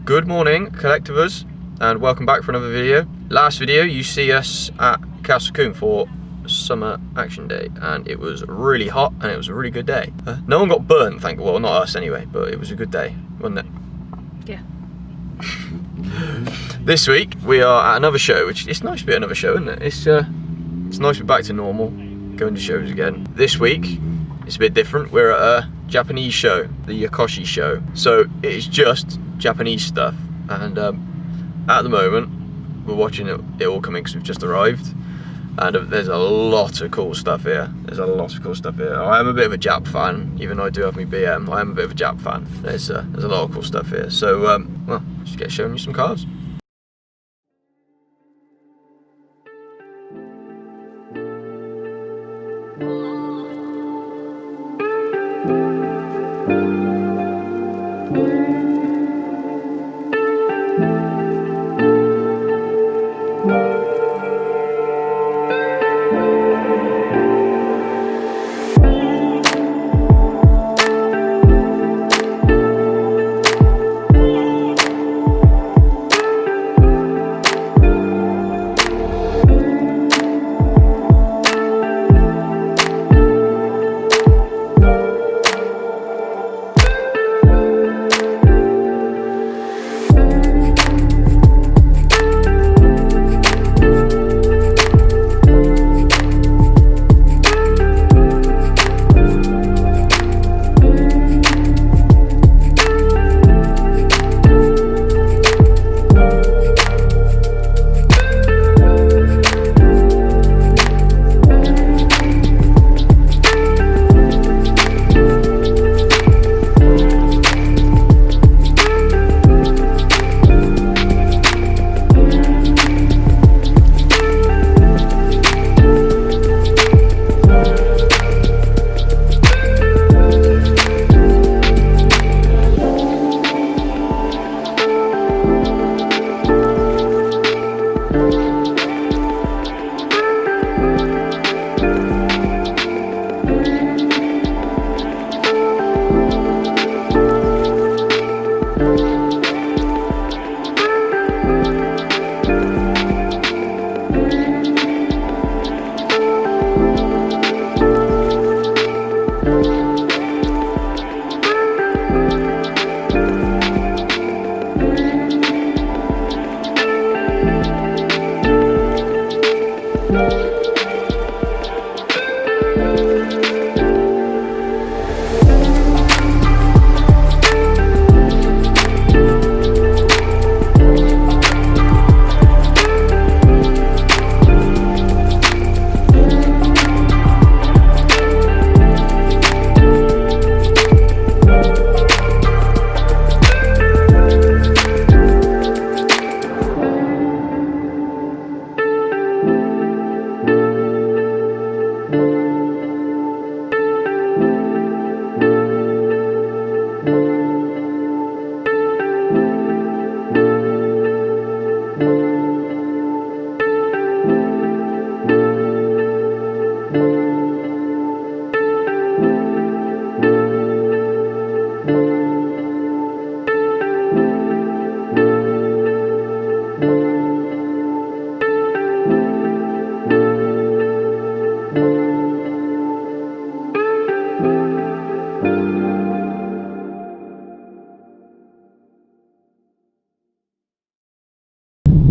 Good morning, collectivers, and welcome back for another video. Last video, you see us at Castle Coombe for Summer Action Day, and it was really hot and it was a really good day. No one got burnt, well, not us anyway, but it was a good day, wasn't it? Yeah. This week we are at another show, which it's nice to be at another show, isn't it? It's nice to be back to normal, going to shows again. This week it's a bit different. We're at a Japanese show, the Yokoshi show. So it's just Japanese stuff, and at the moment we're watching it all coming because we've just arrived, and there's a lot of cool stuff here. I am a bit of a Jap fan, even though I do have my BM. I am a bit of a Jap fan. There's a lot of cool stuff here. So well, just get showing you some cars.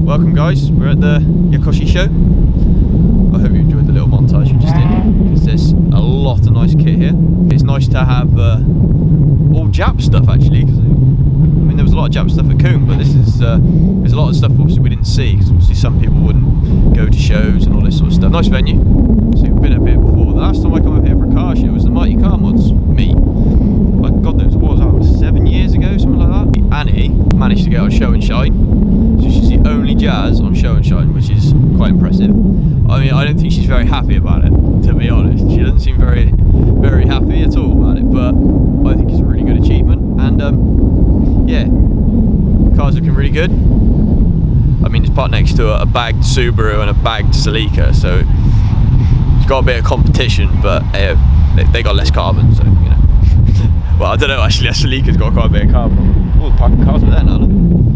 Welcome guys, we're at the Yakushi show. I hope you enjoyed the little montage we just did, because there's a lot of nice kit here. It's nice to have all Jap stuff actually, because I mean there was a lot of Jap stuff at Coombe, but this is there's a lot of stuff obviously we didn't see, because obviously some people wouldn't go to shows and all this sort of stuff. Nice venue. So we've been up here before. The last time I came up here for a car show was the Mighty Car Mods meet. Like God knows, what was that, 7 years ago, something like that. Annie managed to get on Show and Shine, so she's the only Jazz on Show and Shine, which is quite impressive. I mean, I don't think she's very happy about it, to be honest. She doesn't seem very happy at all about it, but I think it's a really good achievement. And yeah, the car's looking really good. I mean, it's parked next to a bagged Subaru and a bagged Celica, so it's got a bit of competition, but they got less carbon, so, you know. Well, I don't know, actually, a Celica's got quite a bit of carbon. All the parking cars are there now, look.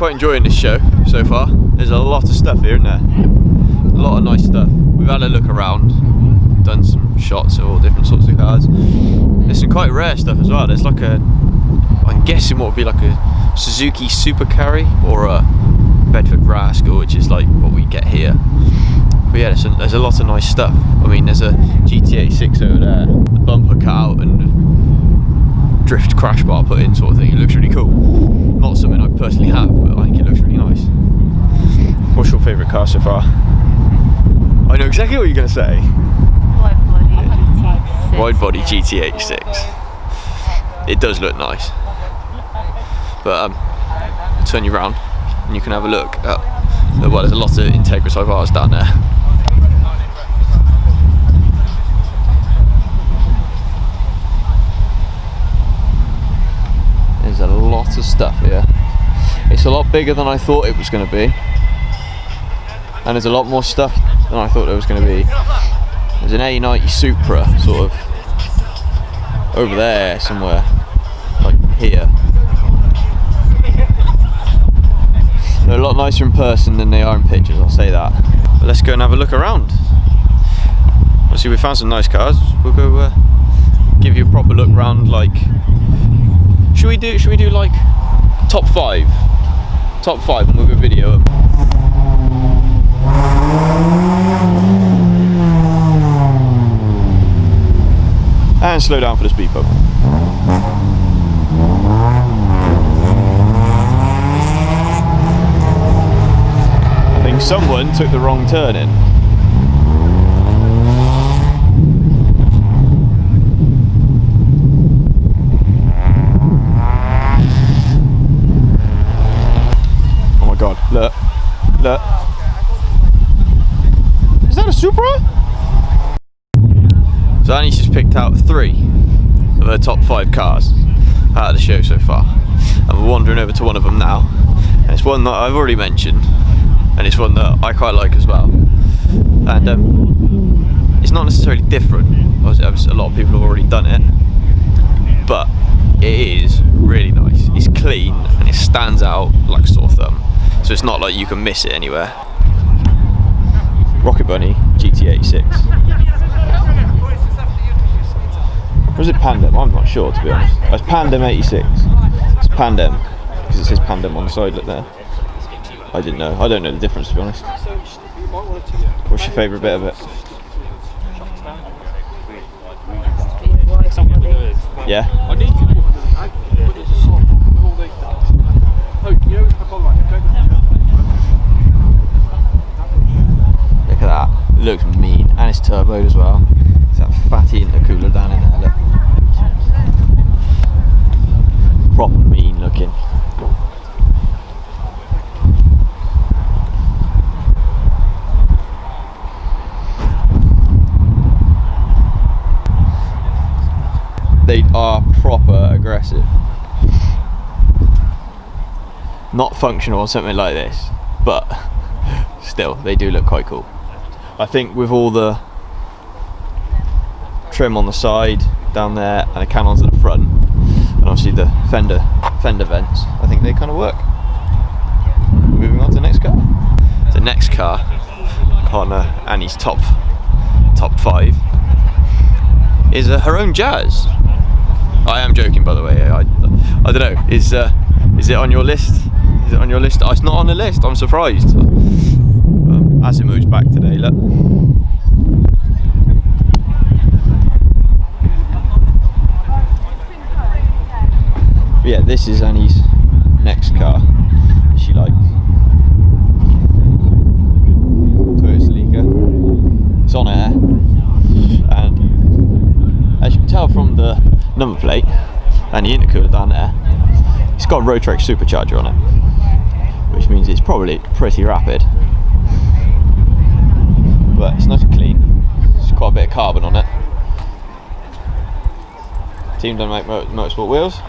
quite enjoying this show so far. There's a lot of stuff here, isn't there? A lot of nice stuff. We've had a look around, done some shots of all different sorts of cars. There's some quite rare stuff as well. There's like a, I'm guessing what would be like a Suzuki Super Carry or a Bedford Rascal, which is like what we get here. But yeah, there's a lot of nice stuff. I mean, there's a GT86 over there, the bumper cut out and drift crash bar put in sort of thing. It looks really cool. Not something I personally have, but I think it looks really nice. What's your favourite car so far? I know exactly what you're going to say. Wide body GT86. It does look nice. But I'll turn you around and you can have a look at, well, there's a lot of Integra Type R's down there. There's a lot of stuff here. It's a lot bigger than I thought it was going to be. And there's a lot more stuff than I thought there was going to be. There's an A90 Supra sort of over there somewhere, like here. They're a lot nicer in person than they are in pictures, I'll say that. But let's go and have a look around. Obviously we found some nice cars. We'll go give you a proper look around. Like, should we do like top 5? Top 5 and we'll go video them. And slow down for the speed bump. I think someone took the wrong turn in. Oh my god, look. Look. Is that a Supra? So Annie's just picked out 3 of her top 5 cars out of the show so far, and we're wandering over to one of them now, and it's one that I've already mentioned, and it's one that I quite like as well. And it's not necessarily different, obviously a lot of people have already done it, but it is really nice. It's clean and it stands out like a sore thumb, so it's not like you can miss it anywhere. Rocket Bunny GT86. Or is it Pandem? I'm not sure, to be honest. Oh, it's Pandem 86. It's Pandem, because it says Pandem on the side, look there. I didn't know. I don't know the difference, to be honest. What's your favourite bit of it? Yeah? Look at that. It looks mean. And it's turboed as well. It's that fatty intercooler down in there, look. Proper mean looking. They are proper aggressive. Not functional or something like this, but still, they do look quite cool. I think with all the trim on the side down there and the cannons at the front, and obviously the fender vents, I think they kind of work. Moving on to the next car. The next car on Annie's top 5 is her own Jazz. I am joking, by the way. I don't know. Is it on your list? Is it on your list? Oh, it's not on the list. I'm surprised. As it moves back today, look. But yeah, this is Annie's next car that she likes. Toyota Celica. It's on air, and as you can tell from the number plate and the intercooler down there, it's got a Rotarex supercharger on it, which means it's probably pretty rapid. But it's nice and clean. There's quite a bit of carbon on it. Team don't make motorsport wheels.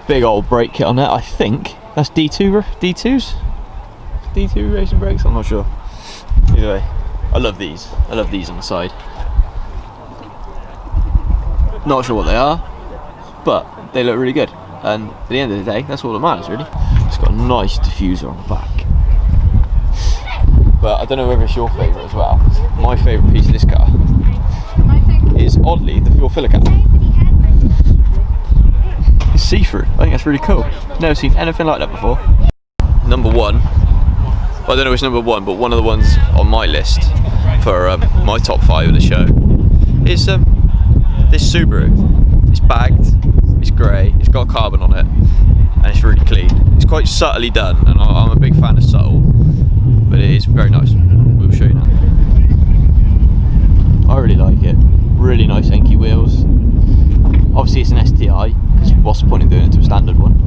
Big old brake kit on there. I think that's D2s? D2 racing brakes? I'm not sure. Either way, I love these. I love these on the side. Not sure what they are, but they look really good. And at the end of the day, that's all that matters, really. Let's It's got a nice diffuser on the back. But I don't know whether it's your favourite as well. My favourite piece of this car is oddly the fuel filler cap. It's see-through. I think that's really cool. Never seen anything like that before. Number one. Well, I don't know which number one, but one of the ones on my list for my top 5 of the show is this Subaru. It's bagged, it's grey, it's got carbon on it, and it's really clean. It's quite subtly done, and I'm a big fan of subtle, but it is very nice. We'll show you now. I really like it. Really nice Enki wheels. Obviously it's an STI, because what's the point in doing it to a standard one?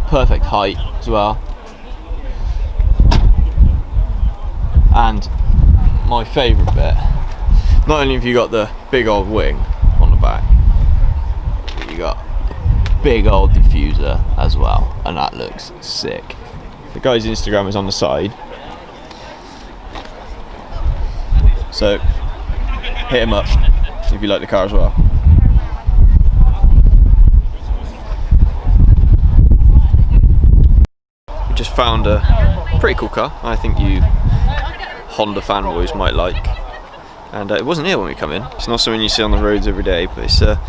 Perfect height as well. And my favourite bit, not only have you got the big old wing on the back, but you got a big old diffuser as well, and that looks sick. The guy's Instagram is on the side, so hit him up if you like the car as well. We just found a pretty cool car. I think you Honda fanboys might like, and it wasn't here when we come in. It's not something you see on the roads every day, but it's a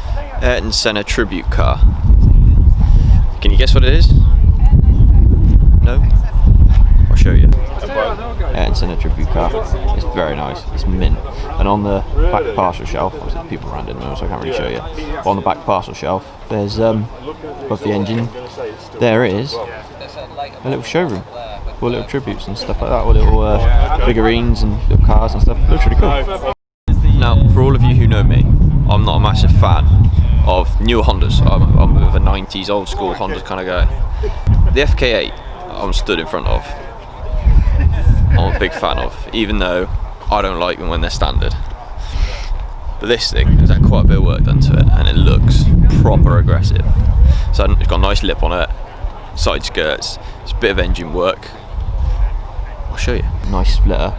Ayrton Senna tribute car. Can you guess what it is? No? I'll show you. Ayrton Senna tribute car. It's very nice. It's mint. And on the back parcel shelf, obviously people around in there, so I can't really show you. But on the back parcel shelf, there's above the engine, there is a little showroom, all little tributes and stuff like that, all little figurines and little cars and stuff. It looks really cool. Now, for all of you who know me, I'm not a massive fan of newer Hondas. I'm a 90s old school Honda kind of guy. The FK8 I'm stood in front of, I'm a big fan of, even though I don't like them when they're standard. But this thing has had quite a bit of work done to it, and it looks proper aggressive. So it's got a nice lip on it, side skirts, it's a bit of engine work. I'll show you. Nice splitter,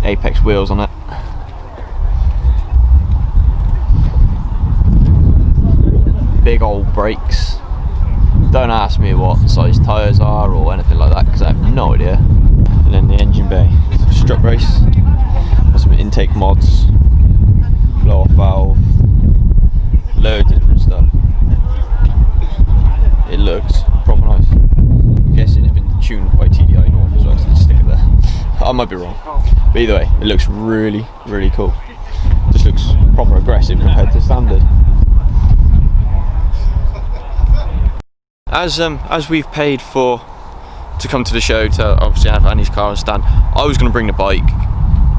Apex wheels on it. Big old brakes. Don't ask me what size tyres are or anything like that, because I have no idea. And then the engine bay, strut brace, some intake mods, blow off valve, loads of different stuff. It looks proper nice. I'm guessing it's been tuned by TDI North as well, so just stick it there. I might be wrong, but either way, it looks really, really cool. Just looks proper aggressive compared to standard. As we've paid to come to the show to obviously have Annie's car on stand, I was going to bring the bike.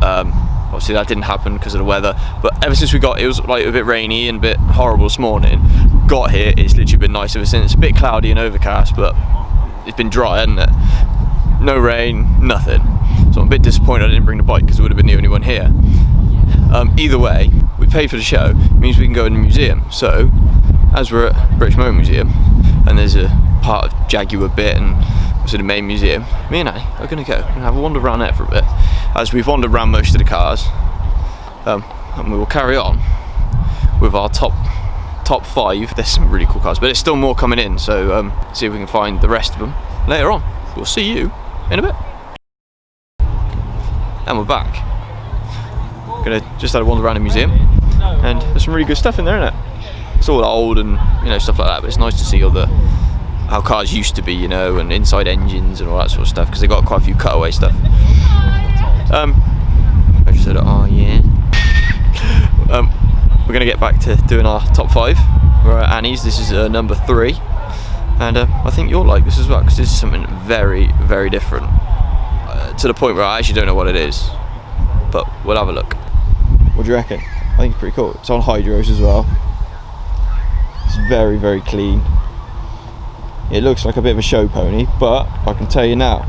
Obviously that didn't happen because of the weather, but ever since we got, it was like a bit rainy and a bit horrible this morning. Got here, it's literally been nice ever since. It's a bit cloudy and overcast, but it's been dry, hasn't it? No rain, nothing. So I'm a bit disappointed I didn't bring the bike, because it would have been the only one here. Either way, we paid for the show, it means we can go in the museum. So as we're at British Motor Museum, and there's a part of Jaguar bit and also the main museum, me and Annie are going to go and have a wander around there for a bit, as we've wandered around most of the cars, and we will carry on with our top 5. There's some really cool cars, but there's still more coming in, so see if we can find the rest of them later on. We'll see you in a bit. And we're back. Gonna just had a wander around the museum, and there's some really good stuff in there, isn't it? It's all old and stuff like that, but it's nice to see all how cars used to be, and inside engines and all that sort of stuff, because they got quite a few cutaway stuff. I just said, oh yeah. We're gonna get back to doing our top 5. We're at Annie's. This is number 3, and I think you'll like this as well, because this is something very, very different, to the point where I actually don't know what it is, but we'll have a look. What do you reckon? I think it's pretty cool. It's on hydros as well. It's very, very clean. It looks like a bit of a show pony, but I can tell you now,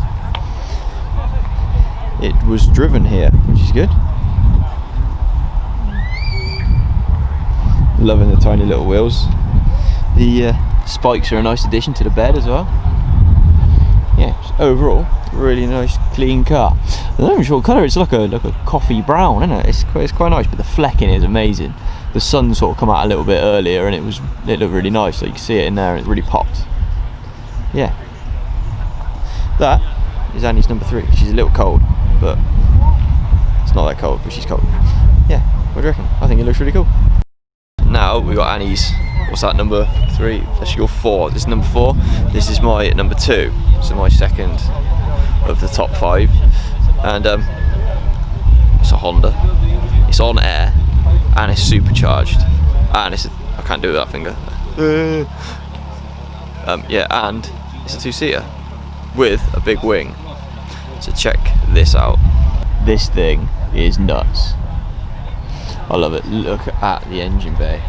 it was driven here, which is good. Loving the tiny little wheels. The spikes are a nice addition to the bed as well. Yeah, overall, really nice, clean car. I'm not even sure what colour. It's like a coffee brown, isn't it? It's quite nice, but the flecking is amazing. the sun sort of come out a little bit earlier, and it looked really nice. So you can see it in there, and it really popped. Yeah, that is Annie's number 3. She's a little cold, but it's not that cold, but she's cold. Yeah, what do you reckon? I think it looks really cool. Now we got Annie's, what's that, number 3? That's your 4. This is number 4. This is my number 2. So my second of the top 5. And it's a Honda. It's on air, and it's supercharged. And I can't do it with that finger. Yeah, and it's a 2-seater with a big wing. So check this out. This thing is nuts. I love it. Look at the engine bay.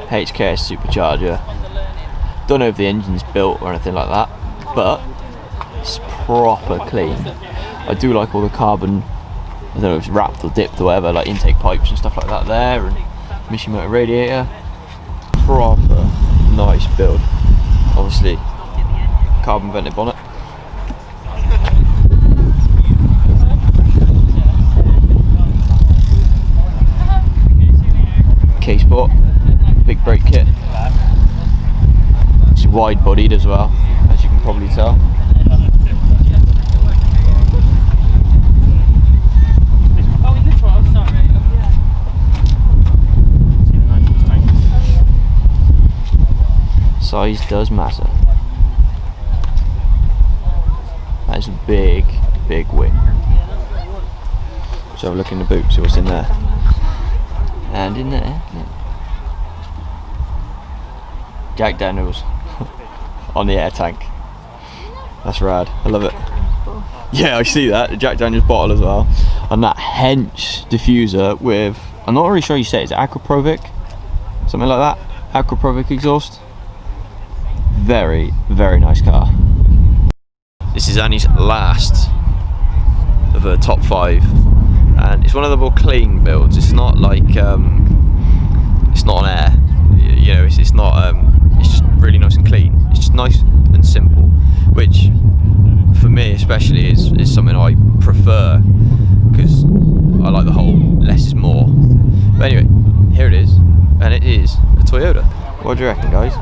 HKS supercharger. Don't know if the engine's built or anything like that, but it's proper clean. I do like all the carbon, I don't know if it's wrapped or dipped or whatever, like intake pipes and stuff like that there, and Mishimoto radiator. Proper nice build. Obviously, carbon vented bonnet. K-Sport, big brake kit. It's wide bodied as well, as you can probably tell. Size does matter. That is a big, big wing. So have a look in the boot, see what's in there. And in there, Jack Daniels on the air tank. That's rad. I love it. Yeah, I see that. The Jack Daniels bottle as well. And that Hench diffuser with, I'm not really sure you say it, is it Aquaprovic? Something like that. Aquaprovic exhaust. Very, very nice car. This is Annie's last of her top 5. And it's one of the more clean builds. It's not like it's not on air, you know. It's not. It's just really nice and clean. It's just nice and simple, which for me especially is something I prefer, because I like the whole less is more. But anyway, here it is, and it is a Toyota. What do you reckon, guys?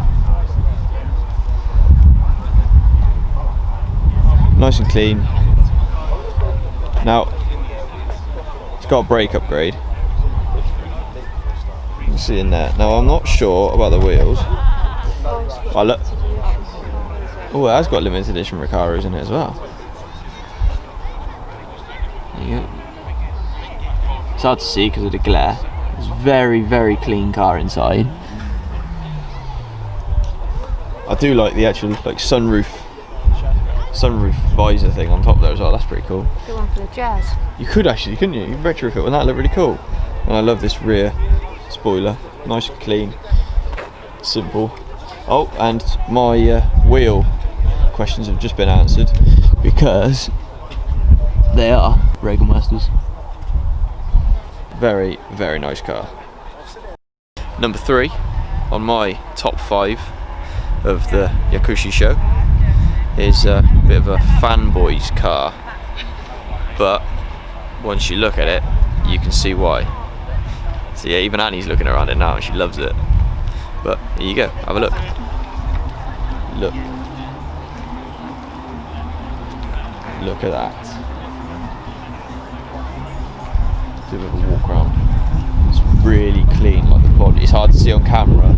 Nice and clean. Now, got a brake upgrade. You can see in there. Now I'm not sure about the wheels. Oh look. Oh, it has got limited edition Recaros in it as well. There you go. It's hard to see because of the glare. It's a very, very clean car inside. I do like the actual sunroof visor thing on top there as well. That's pretty cool. Good one for the Jazz. You could actually, couldn't you? You could retrofit one. That look really cool. And I love this rear spoiler. Nice and clean. Simple. Oh, and my wheel questions have just been answered, because they are Reagan Masters. Very, very nice car. Number 3 on my top 5 of the Yakushi show is a bit of a fanboy's car, but once you look at it, you can see why. So yeah, even Annie's looking around it now and she loves it. But here you go, have a look. Look. Look at that. Do a bit of a walk around. It's really clean, like the body. It's hard to see on camera,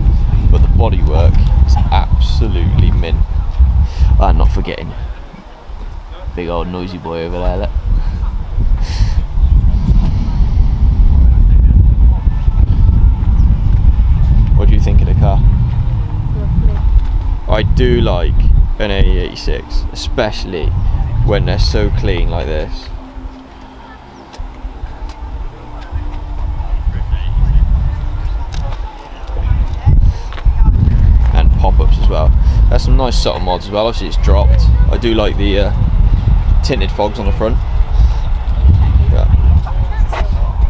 but the bodywork is absolutely mint. And not forgetting, big old noisy boy over there. Look. What do you think of the car? Lovely. I do like an AE86, especially when they're so clean like this. And pop-ups as well. There's some nice subtle mods as well. Obviously it's dropped. I do like the tinted fogs on the front. Yeah.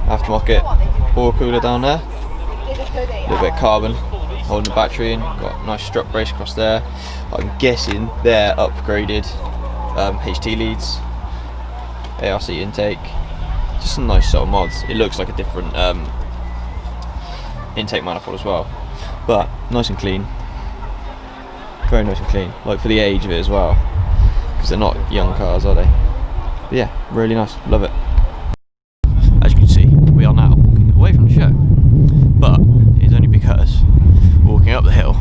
Aftermarket oil cooler down there. A little bit of carbon holding the battery in. Got a nice strut brace across there. I'm guessing they're upgraded HT leads, ARC intake, just some nice sort of mods. It looks like a different intake manifold as well, but nice and clean, very nice and clean, like for the age of it as well, because they're not young cars, are they? But yeah, really nice, love it. As you can see, we are now walking away from the show, but it's only because walking up the hill,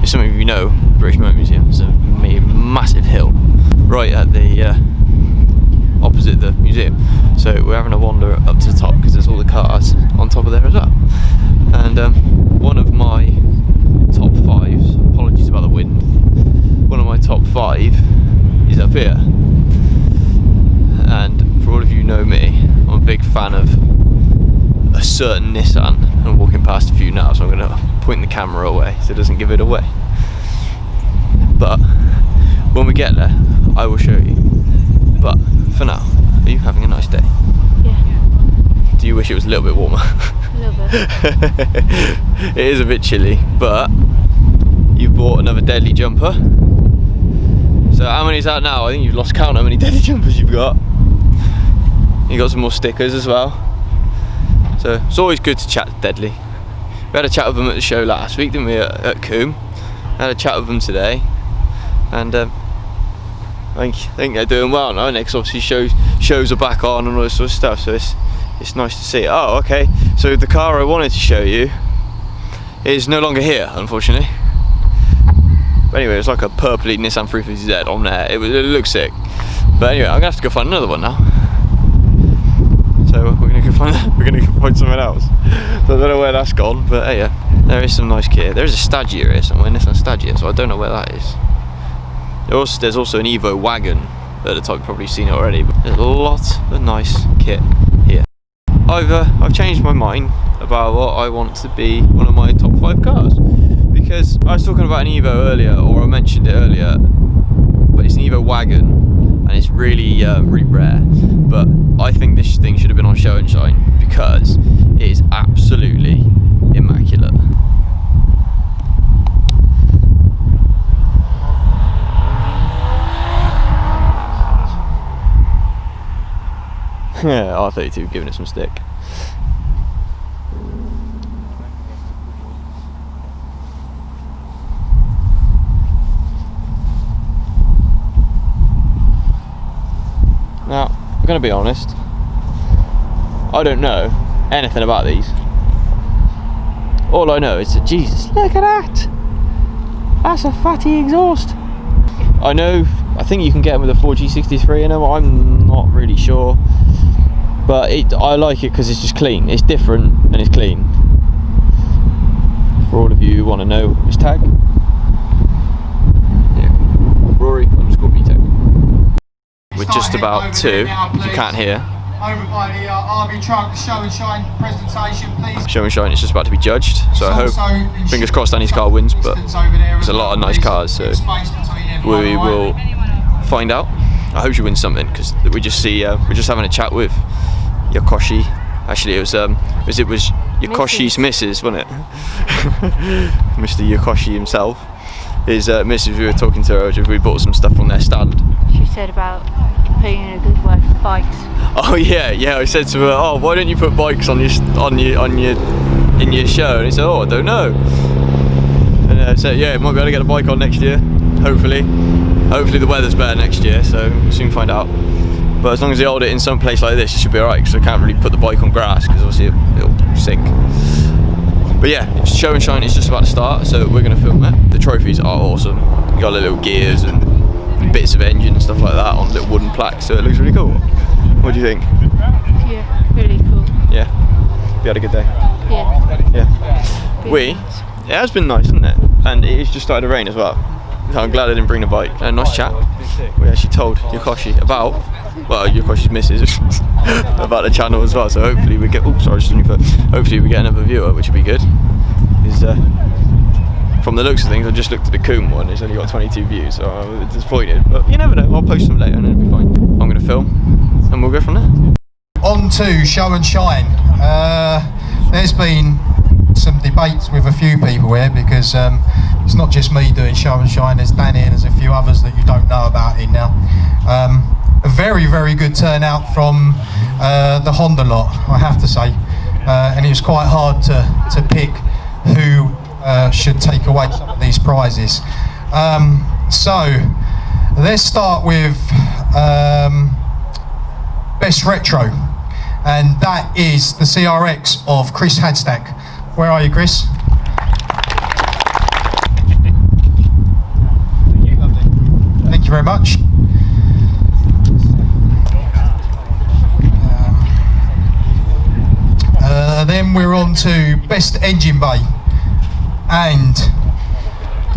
if some of you know British Motor Museum, it's a massive hill right at the opposite the museum, so we're having a wander up to the top because there's all the cars on top of there as well. And one of my top 5s, apologies about the wind, one of my top 5 is up here. And for all of you who know me, I'm a big fan of a certain Nissan. I'm walking past a few now, so I'm going to point the camera away so it doesn't give it away. But when we get there, I will show you. But for now, are you having a nice day? Yeah. Do you wish it was a little bit warmer? A little bit. It is a bit chilly, but you bought another deadly jumper. So how many is that now? I think you've lost count how many deadly jumpers you've got. You got some more stickers as well. So it's always good to chat to Deadly. We had a chat with them at the show last week, didn't we, at Coombe? Had a chat with them today, and I think they're doing well now, and because obviously shows are back on and all this sort of stuff, so it's nice to see. Oh, okay, so the car I wanted to show you is no longer here, unfortunately. But anyway, it's like a purpley Nissan 350Z on there. It looks sick. But anyway, I'm gonna have to go find another one now. So we're gonna go find something else. So I don't know where that's gone, but hey, yeah, there is some nice kit. There's a Stagia here somewhere, Nissan Stagia, so I don't know where that is. There's also an Evo wagon at the top. You've probably seen it already, but there's a lot of nice kit here. I've changed my mind about what I want to be one of my top 5 cars, because I was talking about an Evo earlier, or I mentioned it earlier, but it's an Evo wagon and it's really really rare. But I think this thing should have been on Show and Shine because it is absolutely immaculate. Yeah, R32 giving it some stick. Now, I'm going to be honest, I don't know anything about these. All I know is that, Jesus, look at that! That's a fatty exhaust. I think you can get them with a 4G63 in them, I'm not really sure. But I like it because it's just clean. It's different and it's clean. For all of you who want to know his tag, yeah, Rory_BTEC. We're just about to, if you can't hear, over by the RV truck, the Show and Shine presentation, please. Show and Shine is just about to be judged, so I hope, fingers crossed, Annie's car wins, but there's a lot of nice cars, so we will find out. I hope she wins something, because we're just having a chat with Yokoshi. Actually, it was Yakoshi's missus, wasn't it? Mr. Yokoshi himself. His missus, we were talking to her, we bought some stuff from their stand. She said about putting in a good word for bikes. Oh yeah. I said to her, oh, why don't you put bikes in your show? And he said, oh, I don't know. And I said, yeah, might be able to get a bike on next year, hopefully. Hopefully the weather's better next year, so we'll soon find out. But as long as they hold it in some place like this, it should be alright, because I can't really put the bike on grass, because obviously it'll sink. But yeah, Show and Shine is just about to start, so we're going to film it. The trophies are awesome. You got little gears and bits of engine and stuff like that on little wooden plaques, so it looks really cool. What do you think? Yeah, really cool. Yeah? You had a good day? Yeah. It has been nice, hasn't it? And it's just started to rain as well. So I'm glad I didn't bring the bike. Nice chat. We actually told Yokoshi about, well, Yokoshi's missus about the channel as well. So hopefully we get. Hopefully we get another viewer, which would be good. Because from the looks of things, I just looked at the Coombe one. It's only got 22 views, so I'm disappointed. But you never know. I'll post them later, and it'll be fine. I'm going to film, and we'll go from there. On to Show and Shine. There's been some debates with a few people here, because it's not just me doing Show and Shine. There's Danny and there's a few others that you don't know about in now. A very, very good turnout from the Honda lot, I have to say, and it was quite hard to pick who should take away some of these prizes. So let's start with Best Retro, and that is the CRX of Chris Hadstack. Where are you, Chris? Thank you very much. Then we're on to Best Engine Bay, and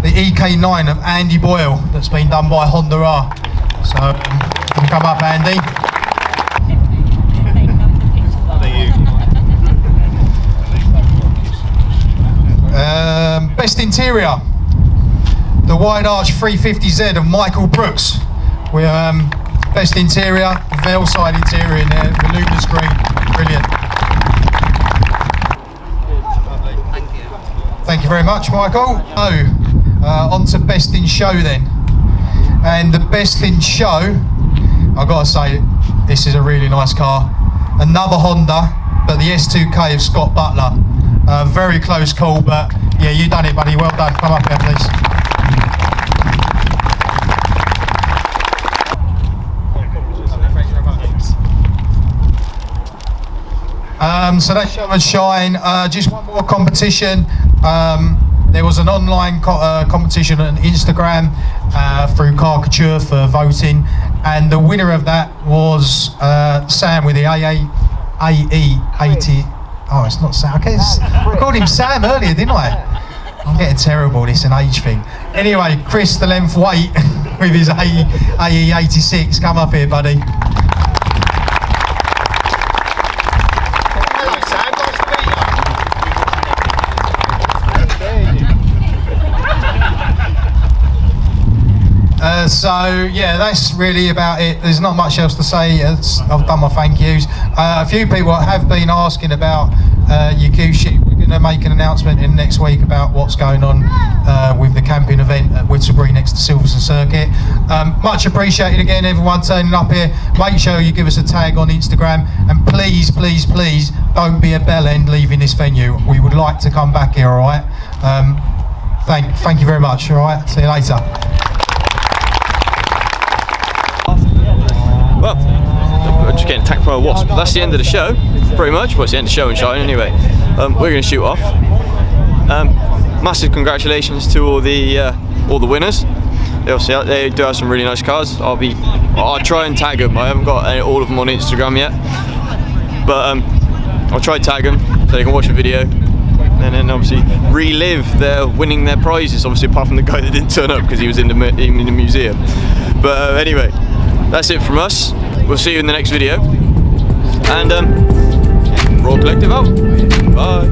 the EK9 of Andy Boyle that's been done by Honda R. So can you come up, Andy? Best Interior, the Wide Arch 350Z of Michael Brooks. We're Best Interior, Veil side interior in there, voluminous green, brilliant. Thank you very much, Michael. So, on to Best in Show then. And the Best in Show, I've got to say, this is a really nice car. Another Honda, but the S2K of Scott Butler. Very close call, but yeah, you done it, buddy. Well done. Come up here, please. So that's Show and Shine. Just one more competition. There was an online competition on Instagram through Caricature for voting, and the winner of that was Sam with the AE80. Oh, it's not Sam. I called him Sam earlier, didn't I? I'm getting terrible. It's an age thing. Anyway, Chris, the length weight with his AE86. Come up here, buddy. So yeah, that's really about it. There's not much else to say. I've done my thank yous. A few people have been asking about Yakushi. We're going to make an announcement in next week about what's going on with the camping event at Whitselbury next to Silverstone Circuit. Much appreciated again, everyone turning up here. Make sure you give us a tag on Instagram, and please, please, please don't be a bell end leaving this venue. We would like to come back here, all right? Thank you very much, all right? See you later. Well, I'm just getting attacked by a wasp. That's the end of the show, pretty much. Well, it's the end of Show and Shine anyway. We're going to shoot off. Massive congratulations to all the winners. They do have some really nice cars. I'll try and tag them. I haven't got all of them on Instagram yet, but I'll try to tag them so they can watch the video and then obviously relive their winning their prizes. Obviously, apart from the guy that didn't turn up because he was in the museum. But anyway. That's it from us. We'll see you in the next video. And Royale Collective out. Bye.